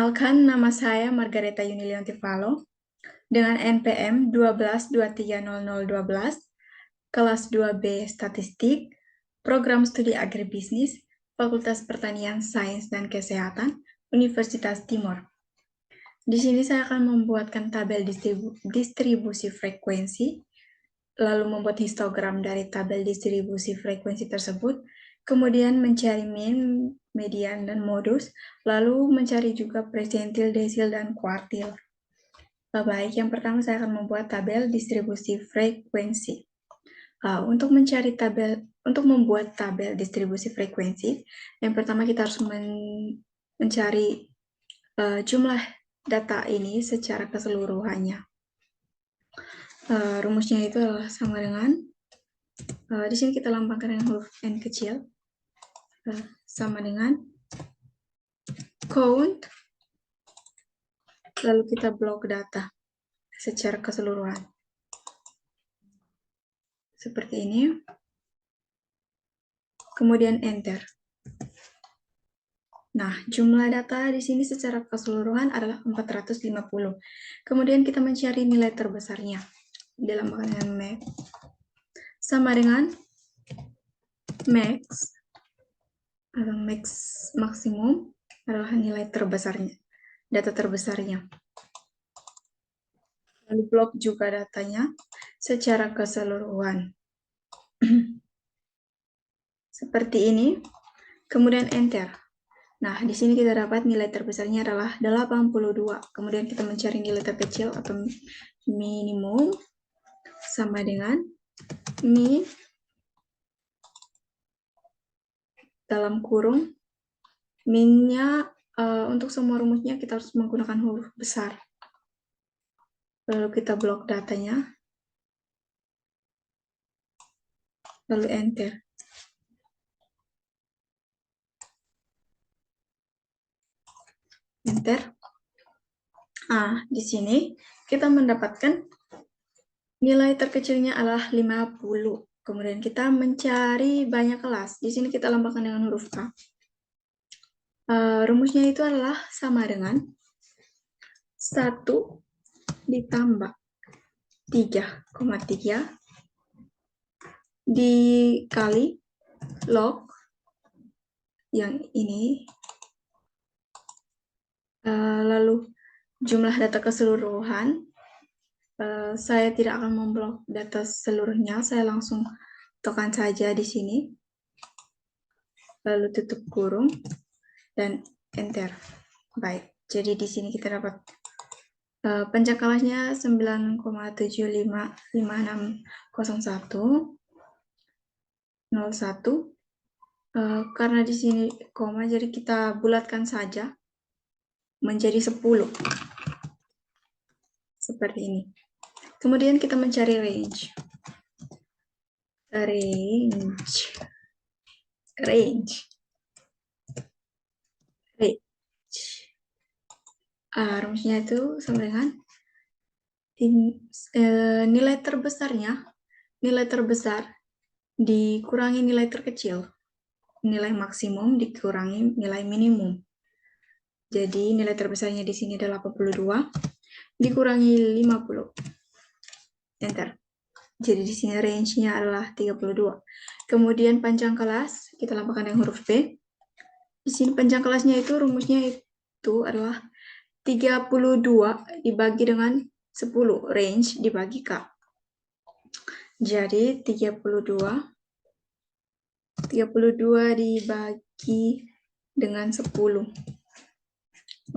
Perkenalkan, nama saya Margareta Yunilianti-Valo dengan NPM 12230012, kelas 2B Statistik, Program Studi Agribisnis, Fakultas Pertanian, Sains dan Kesehatan, Universitas Timur. Di sini saya akan membuatkan tabel distribusi frekuensi, lalu membuat histogram dari tabel distribusi frekuensi tersebut, kemudian mencari min, median, dan modus, lalu mencari juga persentil, desil, dan kuartil. Baik, yang pertama saya akan membuat tabel distribusi frekuensi. Untuk membuat tabel distribusi frekuensi, yang pertama kita harus mencari jumlah data ini secara keseluruhannya. Rumusnya itu adalah sama dengan di sini kita lambangkan dengan huruf N kecil, sama dengan count, lalu kita blok data secara keseluruhan. Seperti ini. Kemudian enter. Nah, jumlah data di sini secara keseluruhan adalah 450. Kemudian kita mencari nilai terbesarnya. Dilambangkan dengan max. Sama dengan max atau max maksimum adalah nilai terbesarnya, data terbesarnya. Lalu blok juga datanya secara keseluruhan. Seperti ini. Kemudian enter. Nah, di sini kita dapat nilai terbesarnya adalah 82. Kemudian kita mencari nilai terkecil atau minimum sama dengan min dalam kurung. Minnya untuk semua rumusnya kita harus menggunakan huruf besar. Lalu kita blok datanya. Lalu enter. Enter. Di sini kita mendapatkan nilai terkecilnya adalah 50. Kemudian kita mencari banyak kelas. Di sini kita lambangkan dengan huruf K. Rumusnya itu adalah sama dengan 1 ditambah 3,3 dikali log yang ini. Lalu jumlah data keseluruhan. Saya tidak akan memblok data seluruhnya, saya langsung tekan saja di sini. Lalu tutup kurung dan enter. Baik, jadi di sini kita dapat panjang kelasnya 9,755601 karena di sini koma, jadi kita bulatkan saja menjadi 10. Seperti ini. Kemudian kita mencari range. Rumusnya itu sama dengan nilai terbesar dikurangi nilai terkecil. Nilai maksimum dikurangi nilai minimum. Jadi nilai terbesarnya di sini adalah 82 dikurangi 50. Enter. Jadi di sini range-nya adalah 32. Kemudian panjang kelas kita lambangkan dengan huruf P. Di sini panjang kelasnya itu rumusnya itu adalah 32 dibagi dengan 10, range dibagi K. Jadi 32 dibagi dengan 10.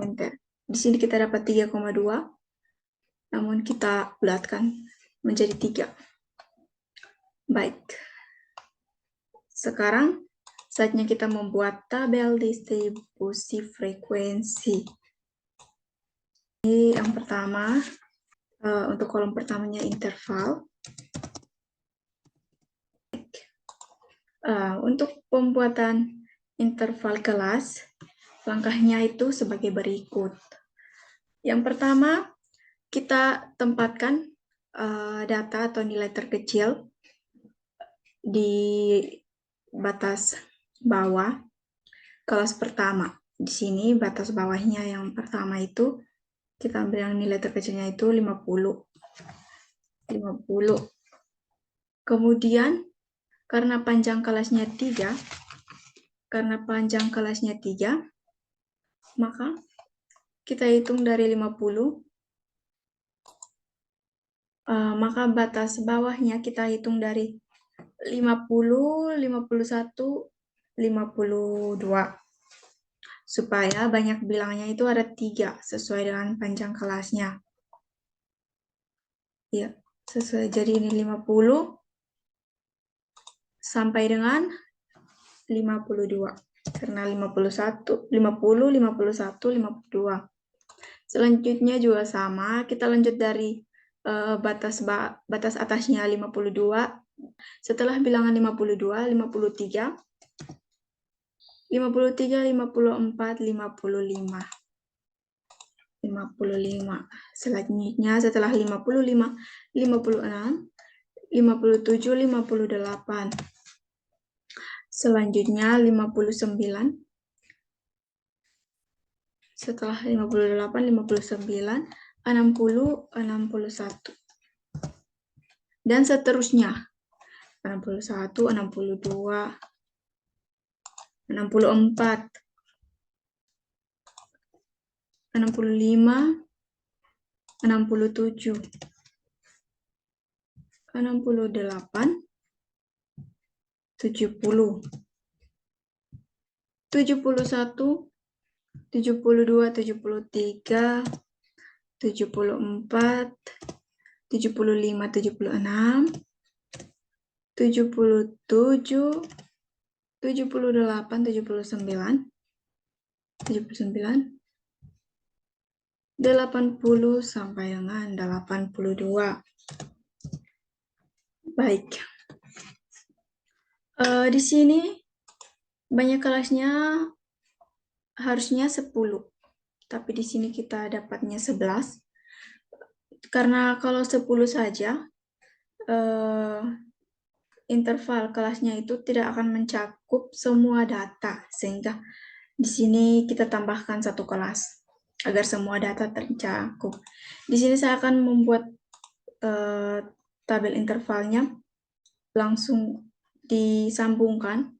Enter. Di sini kita dapat 3,2, namun kita bulatkan menjadi 3. Baik. Sekarang saatnya kita membuat tabel distribusi frekuensi. Ini yang pertama, untuk kolom pertamanya interval. Untuk pembuatan interval kelas, langkahnya itu sebagai berikut. Yang pertama, kita tempatkan data atau nilai terkecil di batas bawah kelas pertama. Di sini batas bawahnya yang pertama itu, kita ambil yang nilai terkecilnya itu 50. Kemudian, karena panjang kelasnya 3, maka kita hitung dari 50, maka batas bawahnya kita hitung dari 50, 51, 52. Supaya banyak bilangnya itu ada 3, sesuai dengan panjang kelasnya. Ya, sesuai. Jadi ini 50 sampai dengan 52. Karena 51, 50, 51, 52. Selanjutnya juga sama, kita lanjut dari batas atasnya 52. Setelah bilangan 52, 53, 54, 55. Selanjutnya setelah 55, 56, 57, 58. Selanjutnya 59. Setelah 58, 59, 60, 61. Dan seterusnya. 61, 62, 64, 65, 67, 68, 70, 71, 72, 73, 74, 75, 76, 77, 78, 79, 80 sampai dengan 82. Baik. Di sini banyak kelasnya harusnya 10, tapi di sini kita dapatnya 11. Karena kalau 10 saja, interval kelasnya itu tidak akan mencakup semua data, sehingga di sini kita tambahkan 1 kelas agar semua data tercakup. Di sini saya akan membuat tabel intervalnya, langsung disambungkan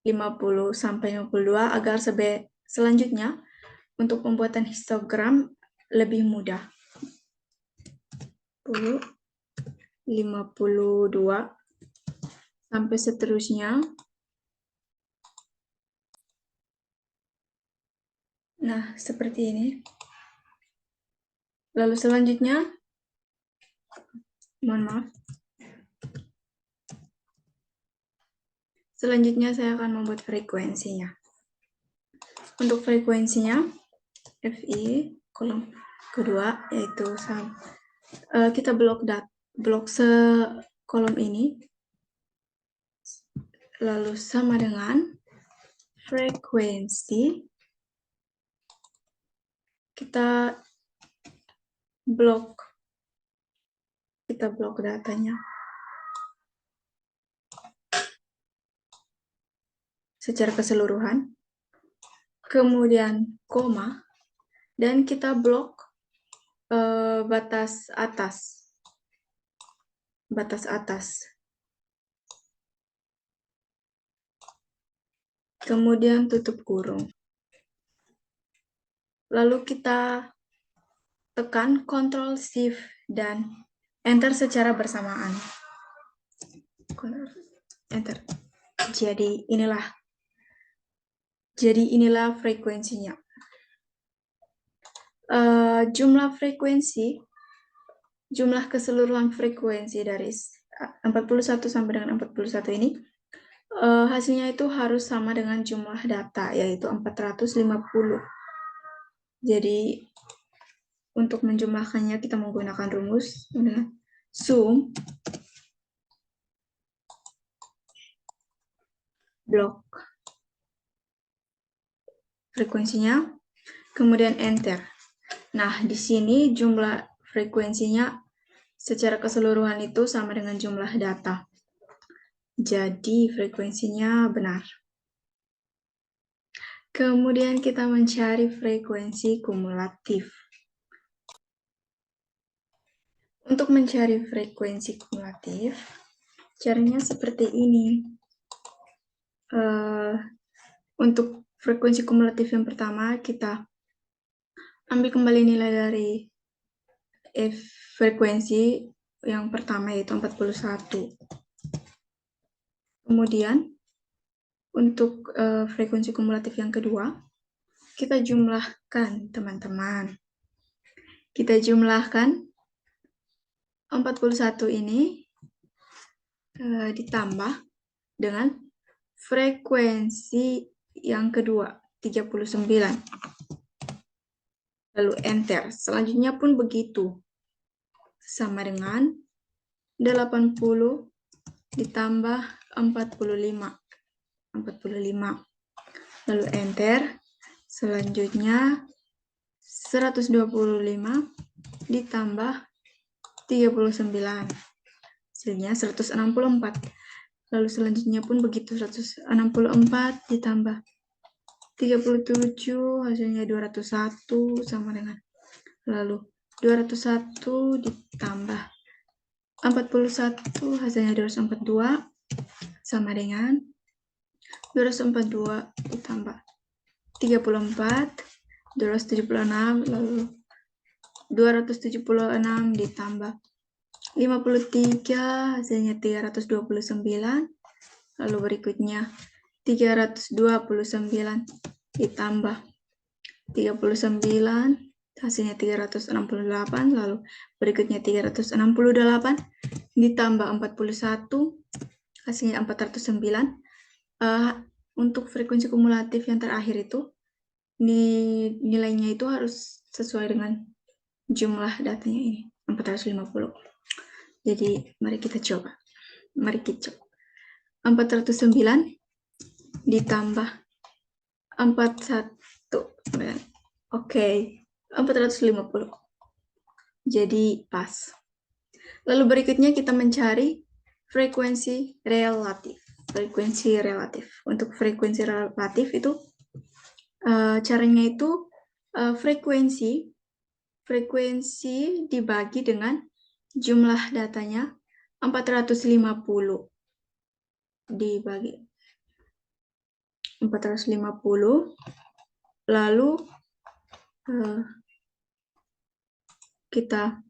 50 sampai 52 agar selanjutnya untuk pembuatan histogram lebih mudah. 52 sampai seterusnya. Nah, seperti ini. Lalu selanjutnya, mohon maaf. Selanjutnya saya akan membuat frekuensinya. Untuk frekuensinya, FI kolom kedua, yaitu kita blok sekolom ini, lalu sama dengan frekuensi, kita blok datanya secara keseluruhan, kemudian koma, dan kita blok batas atas, kemudian tutup kurung. Lalu kita tekan Ctrl Shift dan Enter secara bersamaan. Enter. Jadi inilah frekuensinya. Jumlah keseluruhan frekuensi dari 41 sampai dengan 41 ini, hasilnya itu harus sama dengan jumlah data, yaitu 450. Jadi untuk menjumlahkannya kita menggunakan rumus dengan sum blok frekuensinya, kemudian enter. Nah, di sini jumlah frekuensinya secara keseluruhan itu sama dengan jumlah data. Jadi frekuensinya benar. Kemudian kita mencari frekuensi kumulatif. Untuk mencari frekuensi kumulatif, caranya seperti ini. Untuk frekuensi kumulatif yang pertama, kita ambil kembali nilai dari frekuensi yang pertama, yaitu 41. Kemudian, untuk frekuensi kumulatif yang kedua, kita jumlahkan, teman-teman. Kita jumlahkan 41 ini ditambah dengan frekuensi yang kedua, 39. Lalu enter. Selanjutnya pun begitu. Sama dengan 80 ditambah 45. Lalu enter. Selanjutnya 125 ditambah 39. Hasilnya 164. Lalu selanjutnya pun begitu, 164 ditambah 37, hasilnya 201 sama dengan. Lalu 201 ditambah 41, hasilnya 242 sama dengan 242 ditambah 34, 276, lalu 276 ditambah 53, hasilnya 329. Lalu berikutnya 329 ditambah 39, hasilnya 368. Lalu berikutnya 368 ditambah 41, hasilnya 409. Untuk frekuensi kumulatif yang terakhir itu, nilainya itu harus sesuai dengan jumlah datanya ini, 450. Jadi, mari kita coba. 409 ditambah 41. Oke, 450. Jadi, pas. Lalu berikutnya kita mencari frekuensi relatif. Untuk frekuensi relatif itu, caranya itu frekuensi dibagi dengan jumlah datanya 450 dibagi 450, lalu kita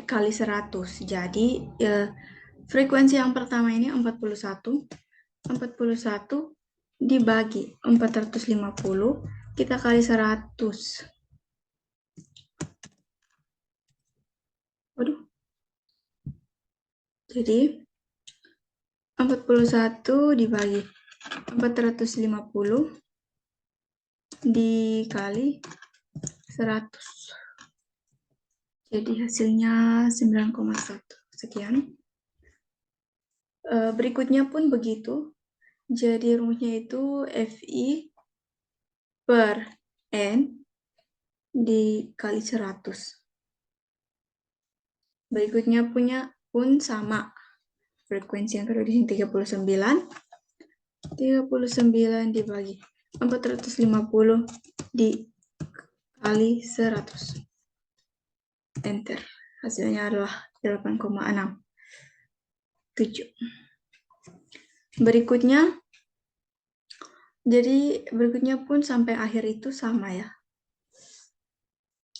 kali 100. Jadi frekuensi yang pertama ini 41 dibagi 450, kita kali 100. Waduh. Jadi 41 dibagi 450 dikali 100. Jadi hasilnya 9,1. Sekian. Berikutnya pun begitu. Jadi rumusnya itu FI per N dikali 100. Berikutnya pun sama. Frekuensi yang kedua di sini 39 dibagi 450 dikali 100. Enter. Hasilnya adalah 8,67. Berikutnya pun sampai akhir itu sama ya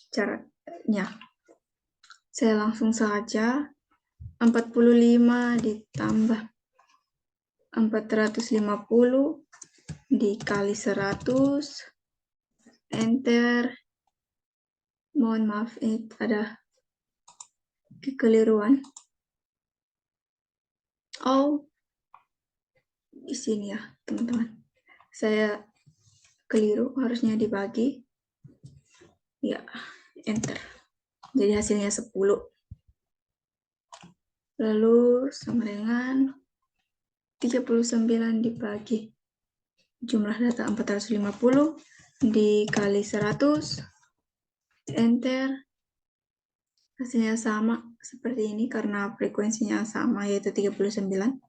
caranya. Saya langsung saja 45 ditambah 450 dikali 100. Enter. Mohon maaf, ini ada kekeliruan. Oh, di sini ya, teman-teman. Saya keliru, harusnya dibagi. Ya, enter. Jadi hasilnya 10. Lalu sama dengan 39 dibagi jumlah data 450 dikali 100. Enter. Hasilnya sama seperti ini karena frekuensinya sama, yaitu 39.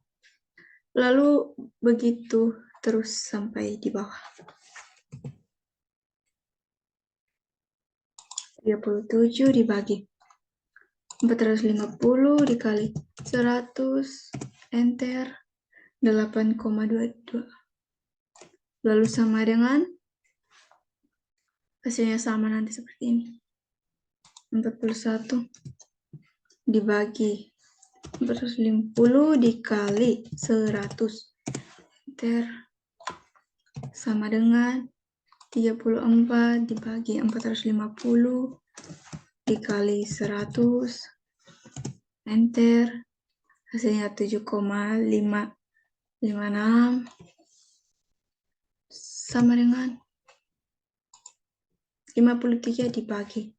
Lalu begitu, terus sampai di bawah. 37 dibagi 450 dikali 100, enter, 8,22. Lalu sama dengan, hasilnya sama nanti seperti ini. 41 dibagi 450 dikali 100, enter, sama dengan 34 dibagi 450 dikali 100, enter, hasilnya 7,556 sama dengan 53 dibagi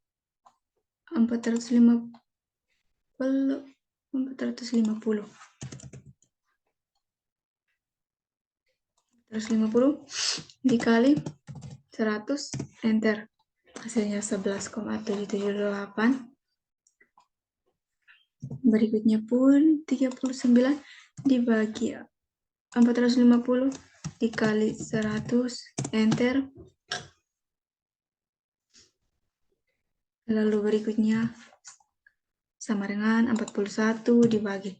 450 dikali 100, enter, hasilnya 11,778. Berikutnya pun 39 dibagi 450 dikali 100, enter. Lalu berikutnya sama dengan 41 dibagi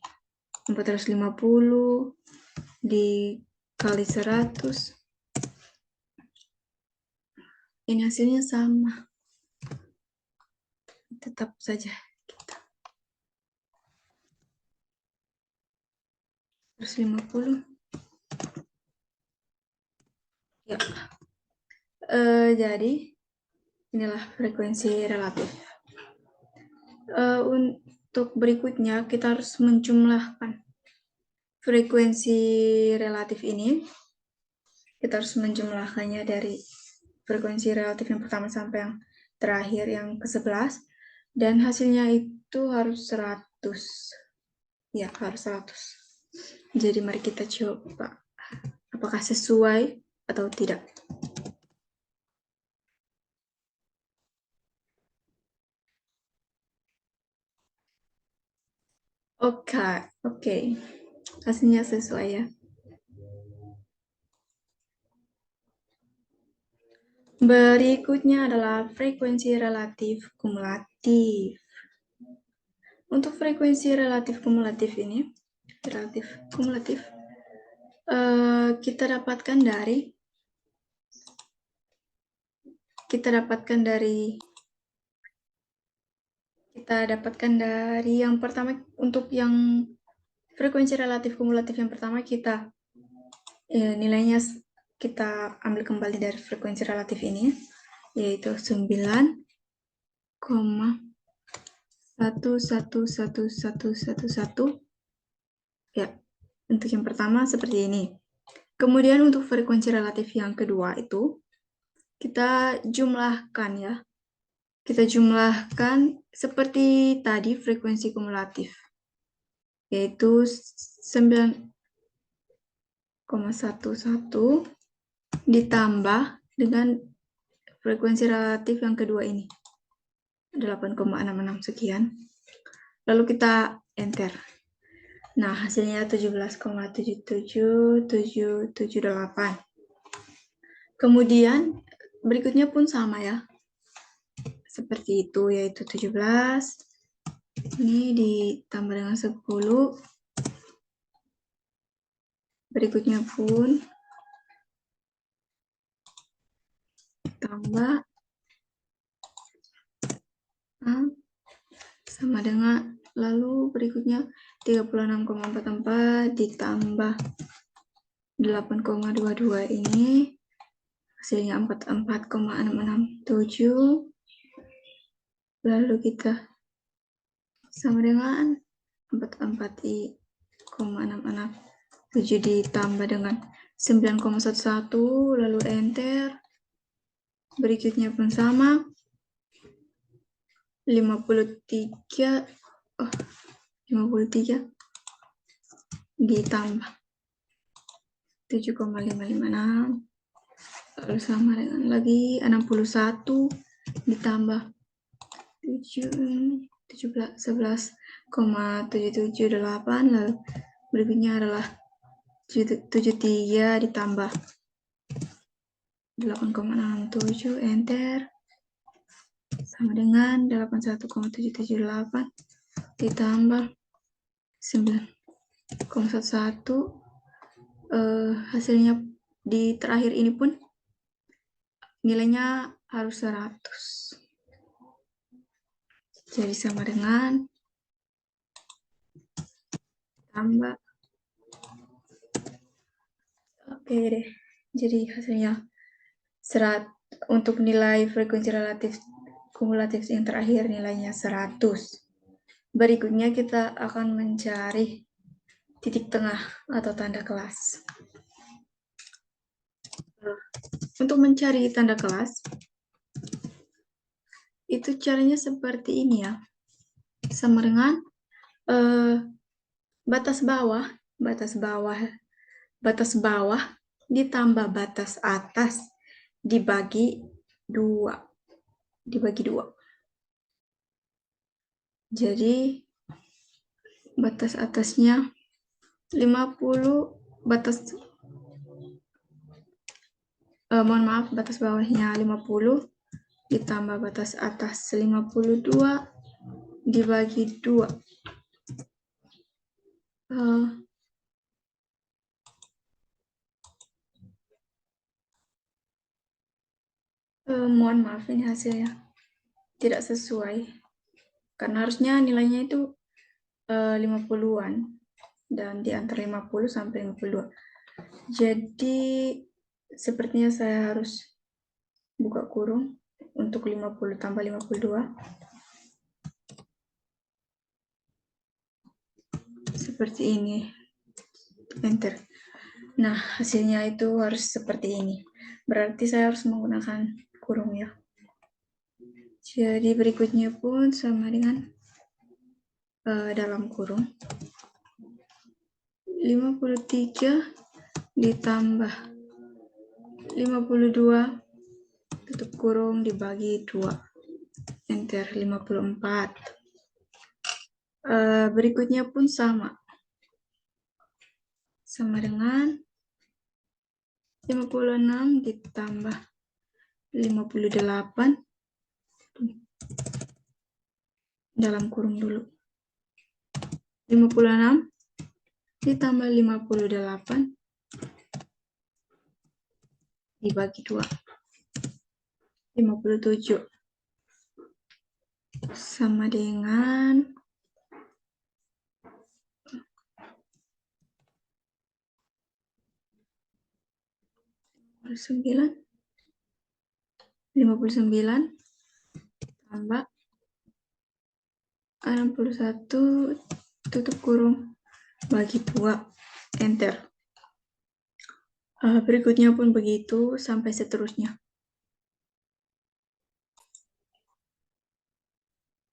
450 dikali 100. Ini hasilnya sama. Tetap saja kita 150. Ya. Jadi inilah frekuensi relatif. Untuk berikutnya kita harus menjumlahkan frekuensi relatif ini. Kita harus menjumlahkannya dari frekuensi relatif yang pertama sampai yang terakhir, yang ke-11. Dan hasilnya itu harus 100. Ya, harus 100. Jadi mari kita coba apakah sesuai atau tidak. Oke. Hasilnya sesuai ya. Berikutnya adalah frekuensi relatif kumulatif. Untuk frekuensi relatif kumulatif ini, kita dapatkan dari yang pertama. Untuk yang frekuensi relatif kumulatif yang pertama, kita nilainya kita ambil kembali dari frekuensi relatif ini, yaitu 9,1111111. Ya, untuk yang pertama seperti ini. Kemudian untuk frekuensi relatif yang kedua itu kita jumlahkan ya. Kita jumlahkan seperti tadi frekuensi kumulatif, yaitu 9,11 ditambah dengan frekuensi relatif yang kedua ini, 8,66 sekian. Lalu kita enter. Nah, hasilnya 17,77778. Kemudian berikutnya pun sama ya. Seperti itu, yaitu 17. Ini ditambah dengan 10. Berikutnya pun tambah sama dengan, lalu berikutnya 36,44 ditambah 8,22 ini hasilnya 44,667. Lalu kita sama dengan 44,667 ditambah dengan 9,11, lalu enter. Berikutnya pun sama, 53 ditambah 7,556, lalu sama dengan lagi 61 ditambah 11,778, lalu berikutnya adalah 73 ditambah 8,67, enter, sama dengan 81,778 ditambah 9,11. Hasilnya di terakhir ini pun nilainya harus 100. Jadi sama dengan tambah. Oke deh. Jadi hasilnya untuk nilai frekuensi relatif kumulatif yang terakhir nilainya 100. Berikutnya kita akan mencari titik tengah atau tanda kelas. Untuk mencari tanda kelas, itu caranya seperti ini ya. Sama dengan batas bawah ditambah batas atas dibagi 2. Jadi batas atasnya 50, batas bawahnya 50 ditambah batas atas 52 dibagi 2. Mohon maaf, ini hasilnya tidak sesuai karena harusnya nilainya itu 50-an dan di antara 50 sampai 52. Jadi sepertinya saya harus buka kurung untuk 50 tambah 52. Seperti ini. Enter. Nah, hasilnya itu harus seperti ini. Berarti saya harus menggunakan kurung ya. Jadi berikutnya pun sama dengan dalam kurung 53 ditambah 52 tutup kurung dibagi 2. Enter 54. Berikutnya pun sama dengan 56 ditambah 58 dalam kurung dulu. 56 ditambah 58 dibagi 2. 57 sama dengan 59 tambah 61 tutup kurung bagi 2. Enter. Berikutnya pun begitu sampai seterusnya.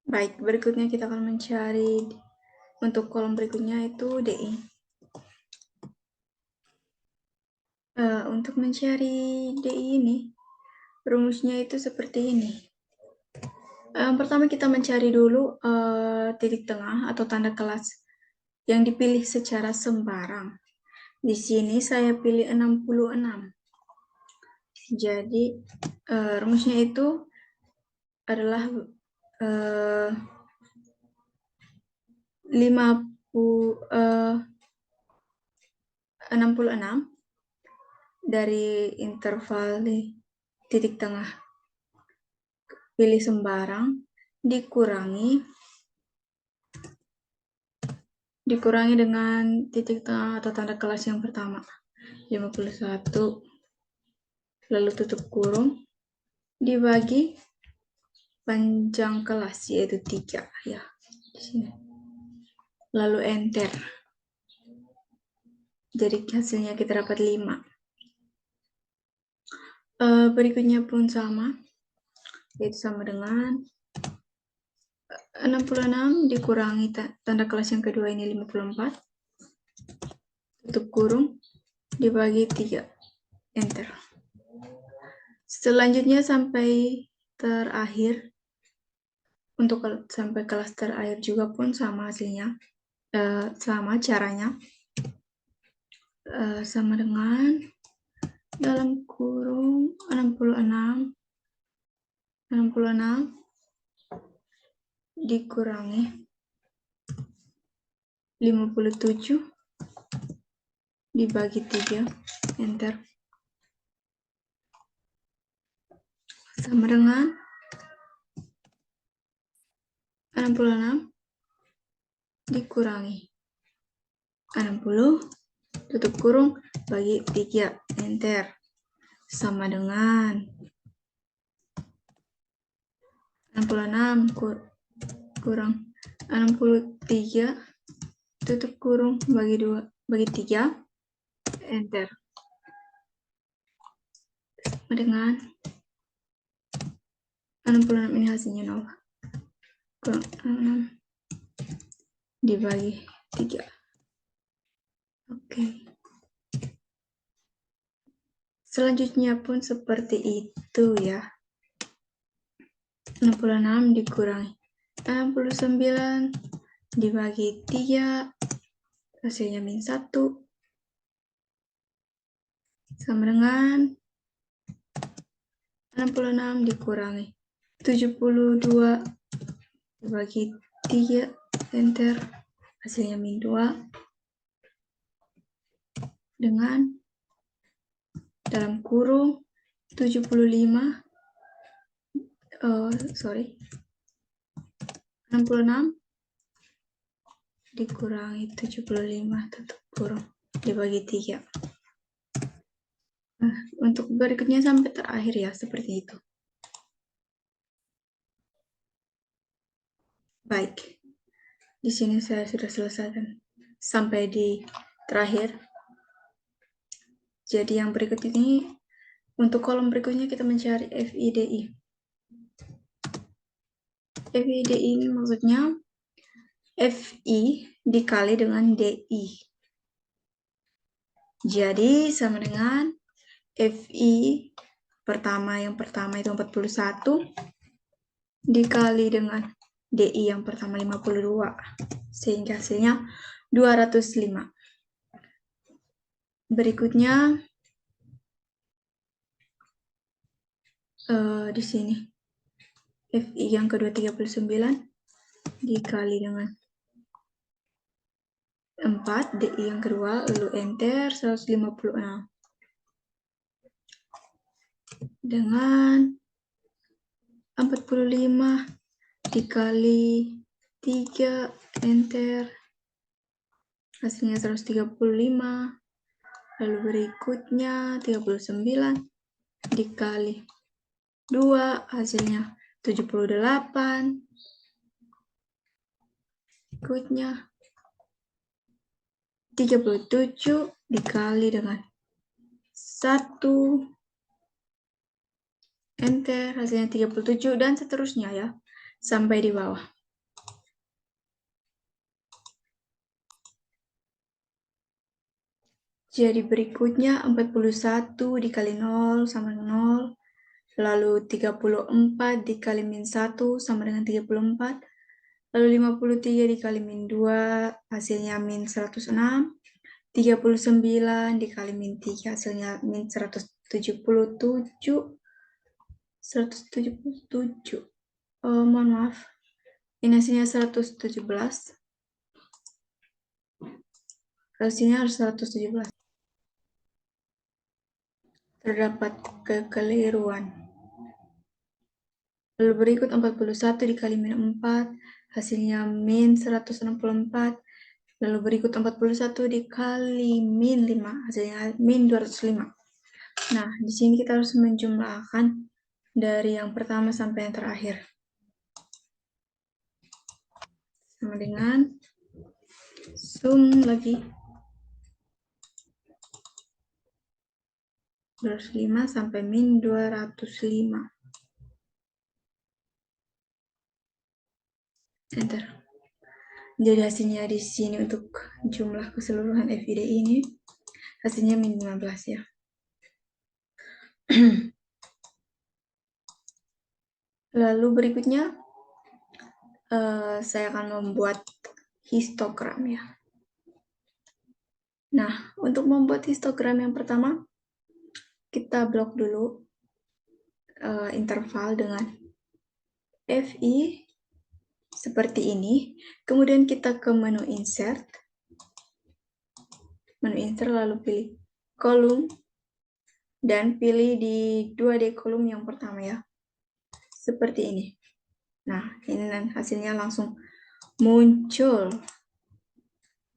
Baik, berikutnya kita akan mencari untuk kolom berikutnya itu DI. Untuk mencari DI ini, rumusnya itu seperti ini. Pertama kita mencari dulu titik tengah atau tanda kelas yang dipilih secara sembarang. Di sini saya pilih 66. Jadi rumusnya itu adalah 66 dari interval titik tengah pilih sembarang dikurangi dengan titik tengah atau tanda kelas yang pertama 51, lalu tutup kurung dibagi panjang kelas yaitu 3 ya di sini. Lalu enter. Jadi hasilnya kita dapat 5. Berikutnya pun sama, yaitu sama dengan 66 dikurangi tanda kelas yang kedua ini 54, tutup kurung dibagi 3, enter. Selanjutnya sampai terakhir, untuk sampai kelas terakhir juga pun sama hasilnya, sama caranya. sama dengan dalam kurung 66 dikurangi 57 dibagi 3, enter, sama dengan 66 dikurangi 60 tutup kurung bagi 3, enter, sama dengan 66 kurang 63 tutup kurung bagi 3, enter, sama dengan 66 ini hasilnya 0, kurang 6 dibagi 3. Oke. Selanjutnya pun seperti itu ya. 66 dikurangi 69 dibagi 3, hasilnya -1, sama dengan 66 dikurangi 72 dibagi 3, enter, hasilnya -2, dengan dalam kurung 76 66 dikurangi 75 tutup kurung dibagi 3. Nah, untuk berikutnya sampai terakhir ya, seperti itu. Baik, di sini saya sudah selesaikan sampai di terakhir. Jadi yang berikut ini, untuk kolom berikutnya kita mencari FIDI. FIDI ini maksudnya FI dikali dengan DI. Jadi sama dengan FI yang pertama itu 41 dikali dengan DI yang pertama 52, sehingga hasilnya 205. Berikutnya di sini FI yang kedua 39 dikali dengan 4, DI yang kedua, lalu enter, 156. Dengan 45 dikali 3, enter, hasilnya 135. Lalu berikutnya 39 dikali 2, hasilnya 78. Berikutnya 37 dikali dengan 1, enter, hasilnya 37, dan seterusnya ya, sampai di bawah. Jadi berikutnya 41 dikali 0 sama dengan 0, lalu 34 dikali -1 sama dengan 34, lalu 53 dikali -2, hasilnya -106, 39 dikali -3, hasilnya -177, 177. Mohon maaf, ini hasilnya 117, hasilnya harus 117. Terdapat kekeliruan. Lalu berikut 41 dikali -4, hasilnya -164. Lalu berikut 41 dikali -5, hasilnya -205. Nah, di sini kita harus menjumlahkan dari yang pertama sampai yang terakhir. Sama dengan sum lagi 205 sampai -205. Enter. Jadi hasilnya di sini untuk jumlah keseluruhan FIDI ini hasilnya -15 ya. Lalu berikutnya saya akan membuat histogram ya. Nah, untuk membuat histogram yang pertama, kita blok dulu interval dengan FI seperti ini. Kemudian kita ke menu insert. Menu insert lalu pilih kolom dan pilih di 2D kolom yang pertama ya. Seperti ini. Nah, ini hasilnya langsung muncul.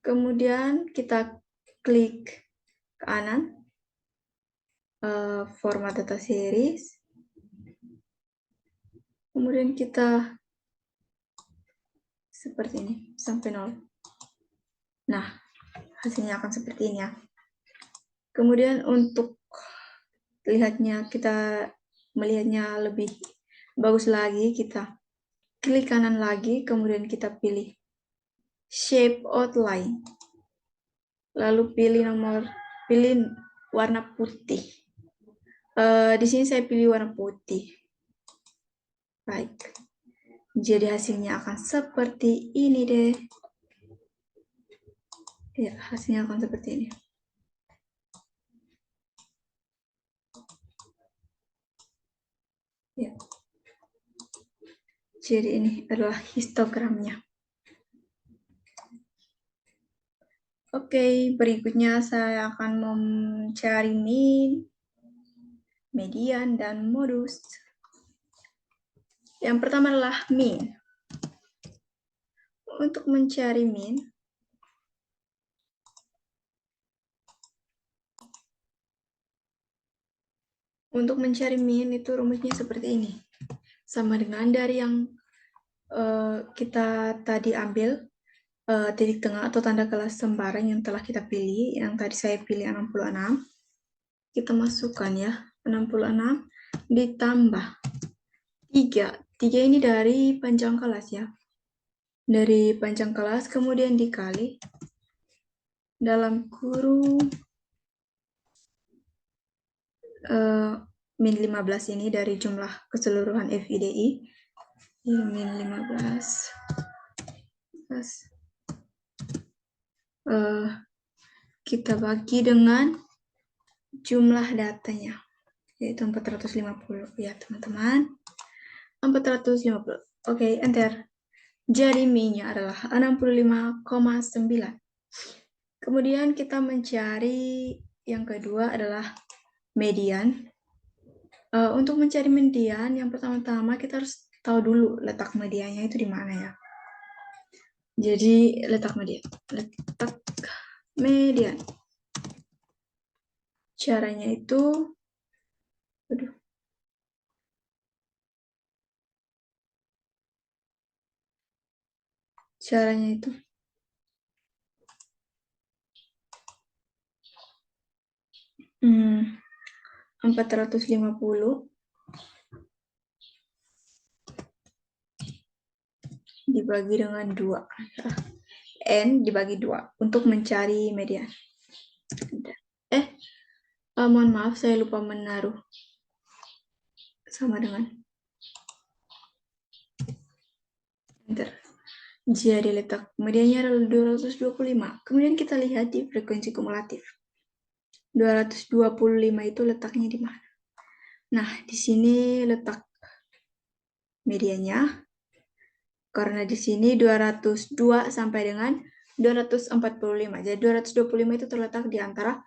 Kemudian kita klik kanan, format data series. Kemudian kita seperti ini, sampai 0. Nah, hasilnya akan seperti ini ya. Kemudian untuk kita melihatnya lebih bagus lagi, kita klik kanan lagi, kemudian kita pilih shape outline. Lalu pilih warna putih. Di sini saya pilih warna putih. Baik. Jadi hasilnya akan seperti ini deh. Ya, hasilnya akan seperti ini. Ya. Jadi ini adalah histogramnya. Oke, berikutnya saya akan mencari mean, median, dan modus. Yang pertama adalah mean. Untuk mencari mean, itu rumusnya seperti ini. Sama dengan dari yang kita tadi ambil, titik tengah atau tanda kelas sembarang yang telah kita pilih, yang tadi saya pilih 66, kita masukkan ya, 66 ditambah 3. 3 ini dari panjang kelas ya. Dari panjang kelas, kemudian dikali dalam kurung min 15 ini dari jumlah keseluruhan FIDI. Min 15 plus kita bagi dengan jumlah datanya, yaitu 450 ya teman-teman. 450. Oke, enter. Jadi min-nya adalah 65,9. Kemudian kita mencari yang kedua adalah median. Untuk mencari median, yang pertama-tama kita harus tahu dulu letak mediannya itu di mana ya. Jadi letak median. Caranya itu, caranya itu 450 dibagi dengan 2. N dibagi 2 untuk mencari median. Mohon maaf, saya lupa menaruh sama dengan enter. Jadi letak mediannya adalah 225. Kemudian kita lihat di frekuensi kumulatif. 225 itu letaknya di mana? Nah, di sini letak mediannya. Karena di sini 202 sampai dengan 245. Jadi 225 itu terletak di antara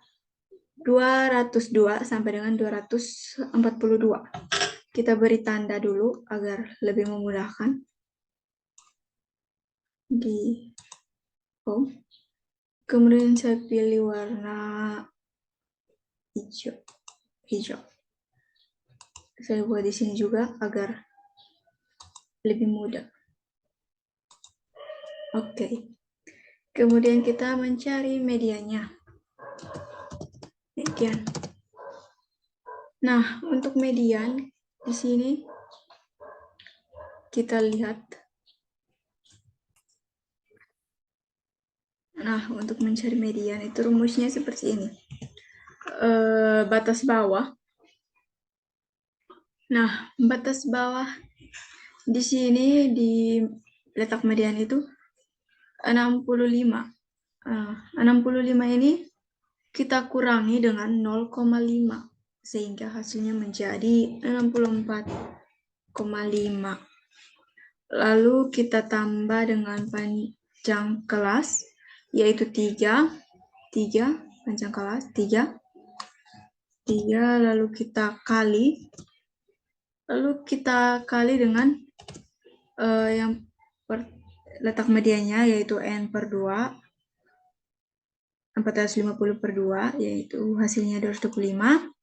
202 sampai dengan 242. Kita beri tanda dulu agar lebih memudahkan. Di home. Kemudian saya pilih warna hijau. Saya buat di sini juga agar lebih mudah. Oke. Kemudian kita mencari mediannya. Median. Nah, untuk median di sini kita lihat. Nah, untuk mencari median itu rumusnya seperti ini. Batas bawah. Nah, batas bawah di sini di letak median itu 65. 65 ini kita kurangi dengan 0,5 sehingga hasilnya menjadi 64,5. Lalu kita tambah dengan panjang kelas, yaitu 3 panjang kelas, 3, lalu kita kali dengan yang letak medianya, yaitu N/2, 450/2, yaitu hasilnya 225.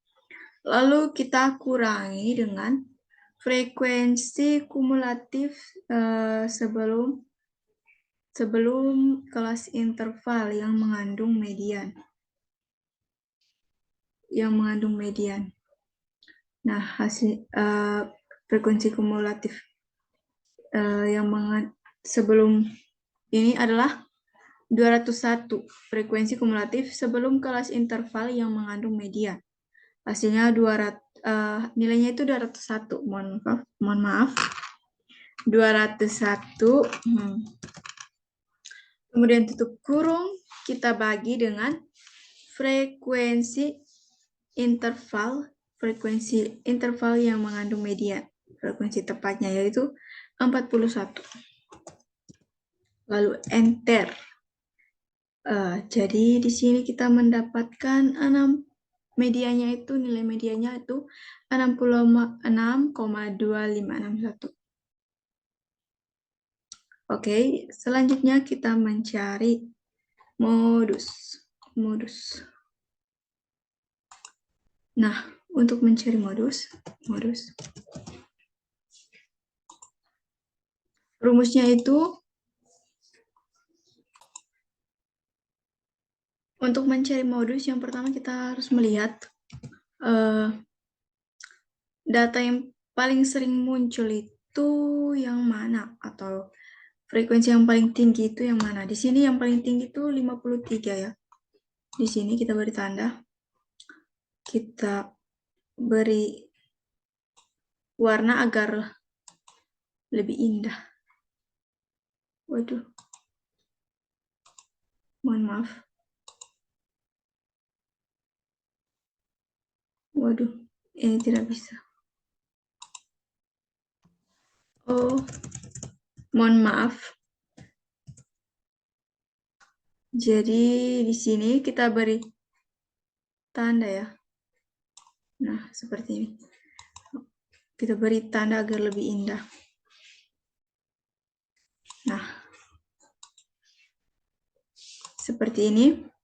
Lalu kita kurangi dengan frekuensi kumulatif sebelum kelas interval yang mengandung median. Nah, hasil frekuensi kumulatif sebelum ini adalah 201, frekuensi kumulatif sebelum kelas interval yang mengandung median. Hasilnya 200, nilainya itu 201. Mohon maaf. 201. Kemudian tutup kurung, kita bagi dengan frekuensi interval yang mengandung median. Frekuensi tepatnya yaitu 41. Lalu enter. Jadi di sini kita mendapatkan nilai medianya itu 66,2561. Oke, selanjutnya kita mencari modus. Nah, untuk mencari modus, rumusnya itu untuk mencari modus yang pertama kita harus melihat data yang paling sering muncul itu yang mana, atau frekuensi yang paling tinggi itu yang mana. Di sini yang paling tinggi itu 53 ya. Di sini kita beri tanda. Kita beri warna agar lebih indah. Waduh. Mohon maaf. Waduh, ini tidak bisa. Oh, mohon maaf. Jadi di sini kita beri tanda ya. Nah, seperti ini. Kita beri tanda agar lebih indah. Nah, seperti ini.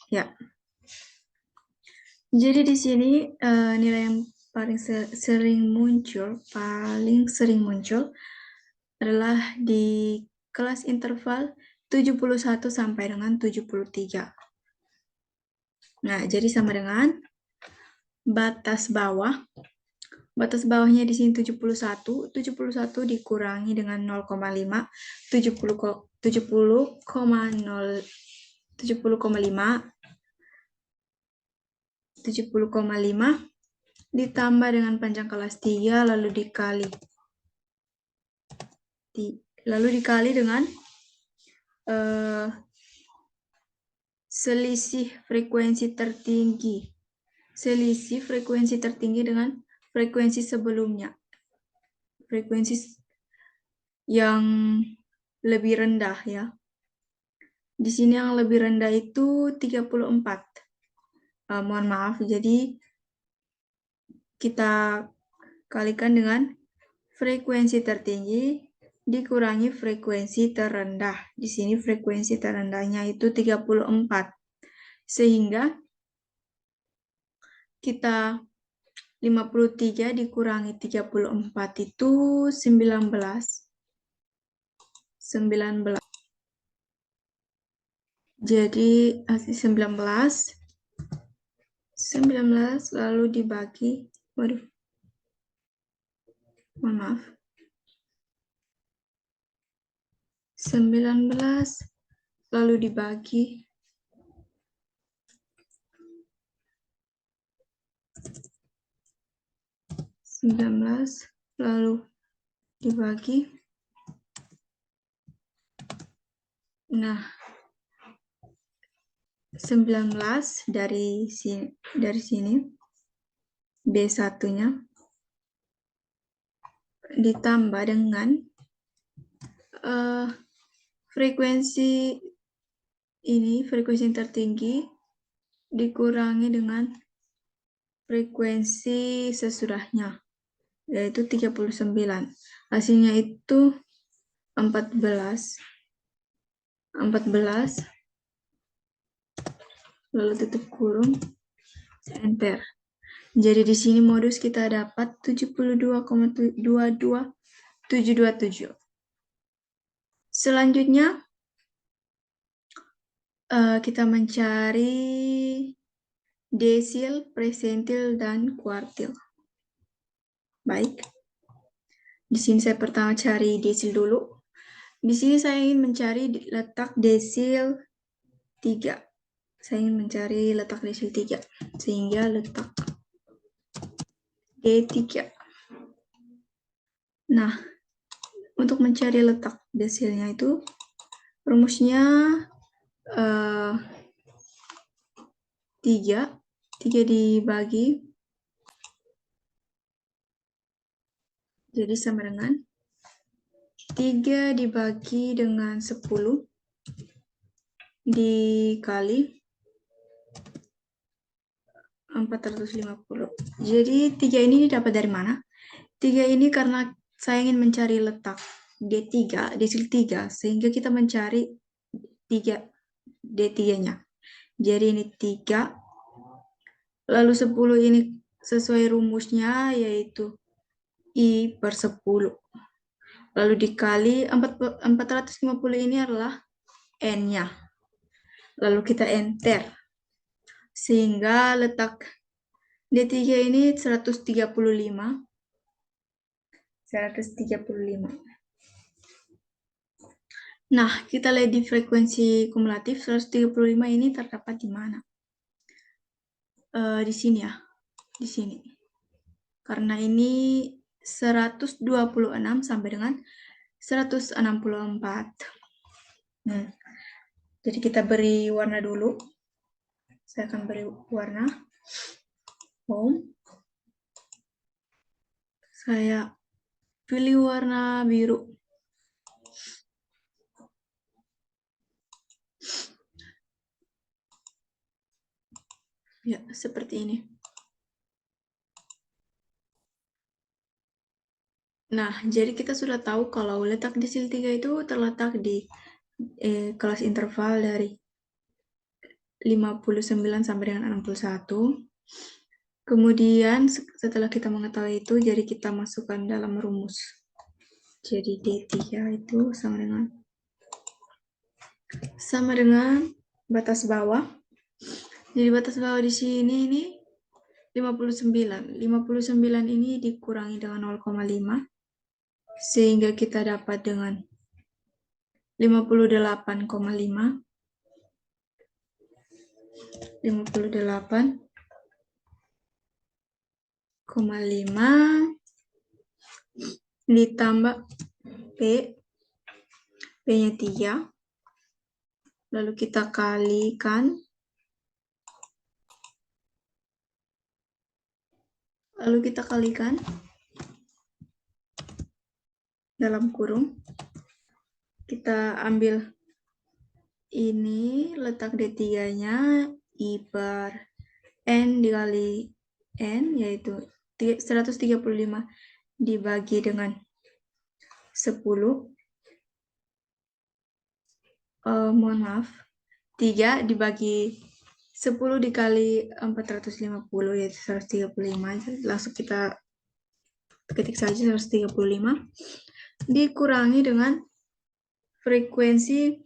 Ya. Jadi di sini nilai yang paling sering muncul adalah di kelas interval 71 sampai dengan 73. Nah, jadi sama dengan batas bawah. Batas bawahnya di sini 71 dikurangi dengan 0,5, 70,5 ditambah dengan panjang kelas 3 lalu dikali dengan selisih frekuensi tertinggi dengan frekuensi sebelumnya, frekuensi yang lebih rendah ya. Di sini yang lebih rendah itu 34. Mohon maaf, jadi kita kalikan dengan frekuensi tertinggi dikurangi frekuensi terendah. Di sini frekuensi terendahnya itu 34. Sehingga kita 53 dikurangi 34 itu 19. Jadi hasil 19 lalu dibagi, waduh, mohon maaf, 19 lalu dibagi 19 lalu dibagi Nah, 19 dari sini B1-nya ditambah dengan frekuensi yang tertinggi dikurangi dengan frekuensi sesudahnya, yaitu 39. Hasilnya itu 14, lalu tutup kurung, enter. Jadi di sini modus kita dapat 72,22727. Selanjutnya kita mencari desil, persentil, dan kuartil. Baik. Di sini saya pertama cari desil dulu. Di sini saya ingin mencari letak desil 3. Saya ingin mencari letak desil 3. Sehingga letak D3. Nah, untuk mencari letak desilnya itu rumusnya 3 dibagi, jadi sama dengan 3 dibagi dengan 10 dikali 450. Jadi 3 ini didapat dari mana? 3 ini karena saya ingin mencari letak D3, desil 3, sehingga kita mencari 3 D3-nya. Jadi ini 3, lalu 10 ini sesuai rumusnya, yaitu I per 10. Lalu dikali 450 ini adalah N-nya. Lalu kita enter. Sehingga letak D3 ini 135. Nah, kita lihat di frekuensi kumulatif 135 ini terdapat di mana? Di sini ya, di sini. Karena ini 126 sampai dengan 164. Jadi kita beri warna dulu. Saya akan beri warna home. Saya pilih warna biru. Ya, seperti ini. Nah, jadi kita sudah tahu kalau letak desil 3 itu terletak di kelas interval dari 59 sampai dengan 61. Kemudian setelah kita mengetahui itu, jadi kita masukkan dalam rumus. Jadi D3 itu sama dengan batas bawah. Jadi batas bawah di sini ini 59. 59 ini dikurangi dengan 0,5 sehingga kita dapat dengan 58,5. 58,5 ditambah P-nya 3. Lalu kita kalikan. Dalam kurung. Kita ambil ini letak D3-nya I per N dikali N, yaitu 135 dibagi dengan 10. Mohon maaf. 3 dibagi 10 dikali 450, yaitu 135. Langsung kita ketik saja 135. Dikurangi dengan frekuensi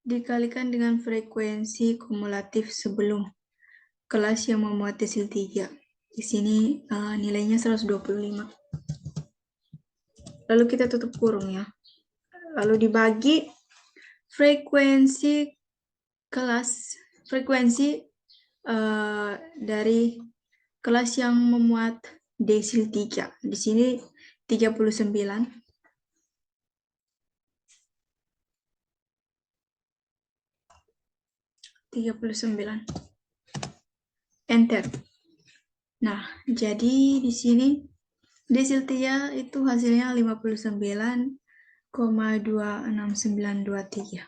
dikalikan dengan frekuensi kumulatif sebelum kelas yang memuat desil 3. Di sini nilainya 125. Lalu kita tutup kurung ya. Lalu dibagi frekuensi dari kelas yang memuat desil 3. Di sini 39. 39. Enter. Nah, jadi di sini desil 3 itu hasilnya 59,26923.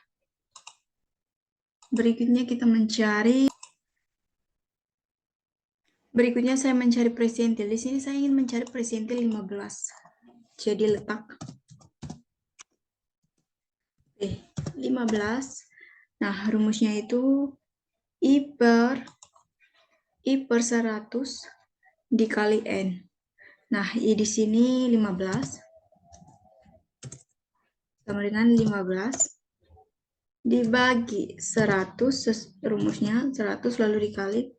Berikutnya saya mencari presentil. Di sini saya ingin mencari presentil 15. Jadi letak 15. Nah, rumusnya itu I per 100 dikali N. Nah, I di sini 15 sama dengan 15 dibagi 100, rumusnya 100 lalu dikali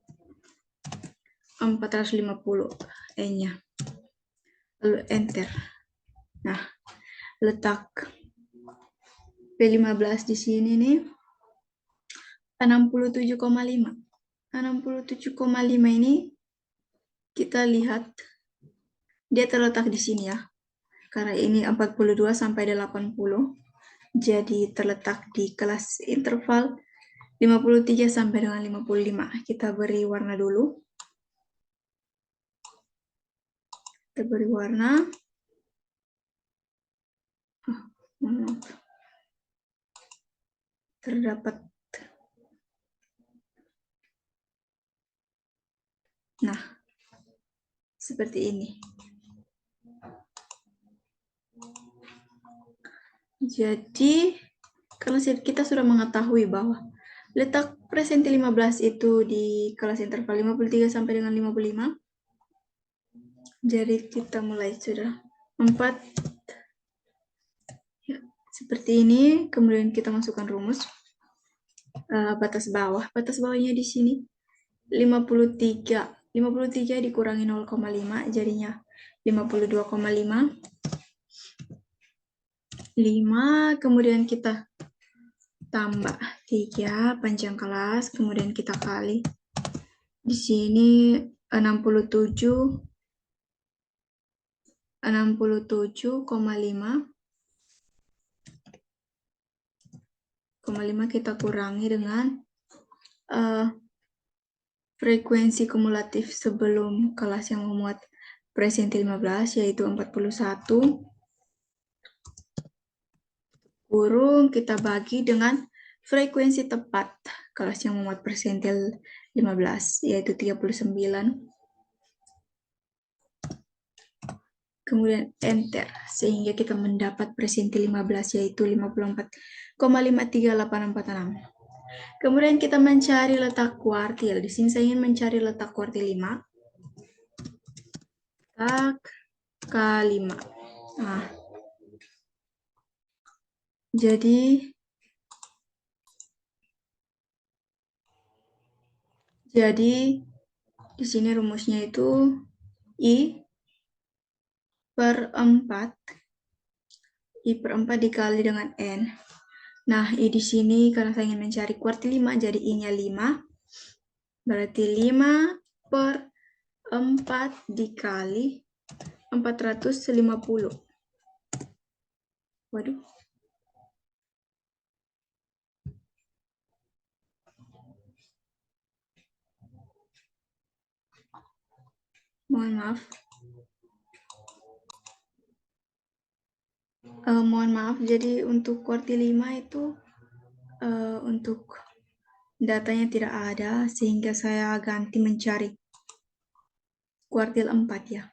450 N-nya. Lalu enter. Nah, letak P15 di sini nih 67,5. 67,5 ini kita lihat dia terletak di sini ya. Karena ini 42 sampai 80. Jadi terletak di kelas interval 53 sampai dengan 55. Kita beri warna dulu. Kita beri warna. Terdapat. Nah, seperti ini. Jadi, karena kita sudah mengetahui bahwa letak presentil 15 itu di kelas interval 53 sampai dengan 55. Jadi kita mulai sudah 4. Ya, seperti ini. Kemudian kita masukkan rumus. Batas bawah. Batas bawahnya di sini 53. 53 dikurangi 0,5 jadinya 52,5. 5, kemudian kita tambah 3 panjang kelas, kemudian kita kali. Di sini 67,5 kita kurangi dengan frekuensi kumulatif sebelum kelas yang memuat presentil 15 yaitu 41. Kurung kita bagi dengan frekuensi tepat kelas yang memuat presentil 15 yaitu 39. Kemudian enter sehingga kita mendapat presentil 15 yaitu 54,53846. Kemudian kita mencari letak kuartil. Di sini saya ingin mencari letak kuartil 5. Letak K5. Nah, jadi di sini rumusnya itu I per 4 dikali dengan N. Nah, I di sini karena saya ingin mencari kuartil 5 jadi I-nya 5. Berarti 5 per 4 dikali 450. Waduh. Mohon maaf. Mohon maaf, jadi untuk kuartil 5 itu untuk datanya tidak ada, sehingga saya ganti mencari kuartil 4 ya.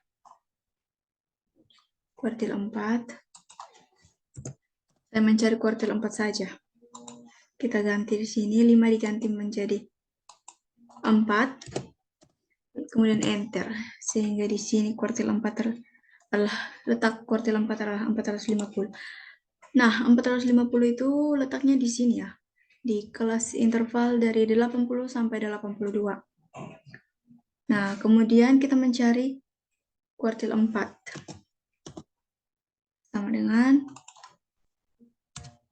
Kuartil 4. Saya mencari kuartil 4 saja. Kita ganti di sini, 5 diganti menjadi 4. Kemudian enter. Sehingga di sini kuartil 4 adalah letak kuartil 4 adalah 450. Nah, 450 itu letaknya di sini ya. Di kelas interval dari 80 sampai 82. Nah, kemudian kita mencari kuartil 4. Sama dengan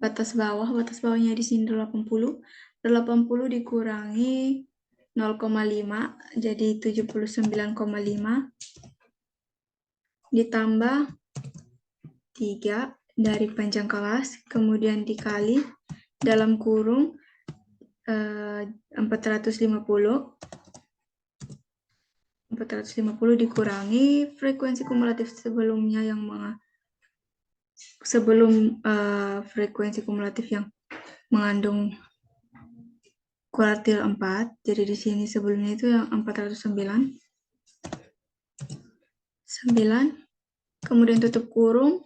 batas bawahnya di sini 80. 80 dikurangi 0,5 jadi 79,5 ditambah 3 dari panjang kelas, kemudian dikali dalam kurung 450 dikurangi frekuensi kumulatif sebelumnya yang frekuensi kumulatif yang mengandung kuartil 4. Jadi di sini sebelumnya itu yang 409. 9, kemudian tutup kurung,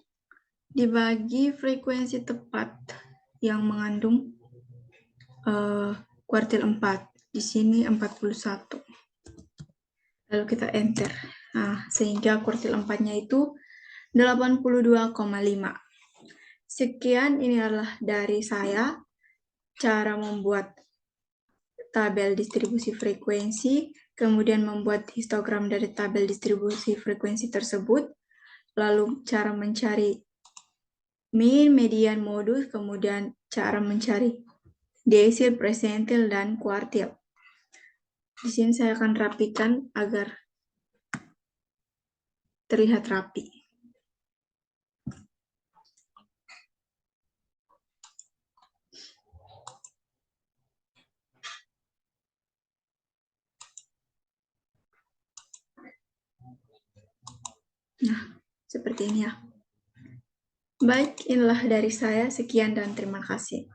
dibagi frekuensi tepat yang mengandung kuartil 4. Di sini 41. Lalu kita enter. Nah, sehingga kuartil 4-nya itu 82,5. Sekian, ini adalah dari saya cara membuat tabel distribusi frekuensi, kemudian membuat histogram dari tabel distribusi frekuensi tersebut, lalu cara mencari mean, median, modus, kemudian cara mencari desil, persentil, dan kuartil. Di sini saya akan rapikan agar terlihat rapi. Nah, seperti ini ya. Baik, inilah dari saya. Sekian dan terima kasih.